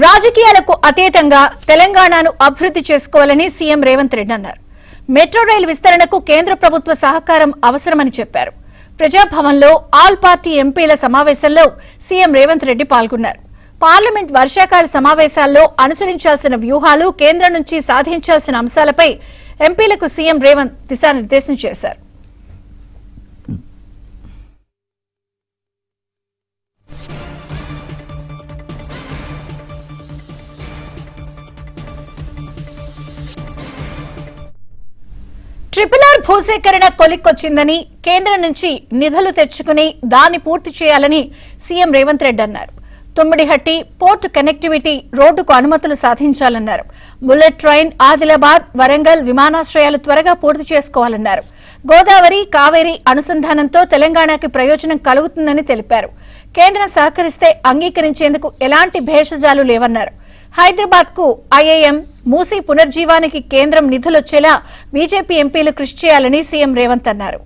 రాజకీయాలకు అతీతంగా తెలంగాణను అభివృద్ధి చేసుకోవాలని సీఎం రేవంత్ రెడ్డి అన్నారు. మెట్రో రైలు విస్తరణకు కేంద్ర ప్రభుత్వ సహకారం అవసరమని చెప్పారు. ప్రజాభవన్లో ఆల్ పార్టీ ఎంపీల సమావేశంలో సీఎం రేవంత్ రెడ్డి పాల్గొన్నారు. పార్లమెంట్ వర్షాకాల సమావేశాల్లో అనుసరించాల్సిన వ్యూహాలు, కేంద్రం నుంచి సాధించాల్సిన అంశాలపై ఎంపీలకు సీఎం రేవంత్ దిశానిర్దేశం చేశారు. ట్రిపుల్ ఆర్ భూసేకరణ కొలిక్కొచ్చిందని, కేంద్రం నుంచి నిధులు తెచ్చుకుని దాన్ని పూర్తి చేయాలని సీఎం రేవంత్ రెడ్డి అన్నారు. తుమ్మిడిహట్టి పోర్టు కనెక్టివిటీ రోడ్డుకు అనుమతులు సాధించాలన్నారు. బుల్లెట్ ట్రైన్ ఆదిలాబాద్, వరంగల్ విమానాశ్రయాలు త్వరగా పూర్తి చేసుకోవాలన్నారు. గోదావరి, కావేరీ అనుసంధానంతో తెలంగాణకి ప్రయోజనం కలుగుతుందని తెలిపారు. కేంద్రం సహకరిస్తే అంగీకరించేందుకు ఎలాంటి భేషజాలు లేవన్నారు. హైదరాబాద్ కు ఐఐఎం, మూసీ పునర్జీవానికి కేంద్రం నిధులొచ్చేలా బీజేపీ ఎంపీలు కృషి చేయాలని సీఎం రేవంత్ అన్నారు.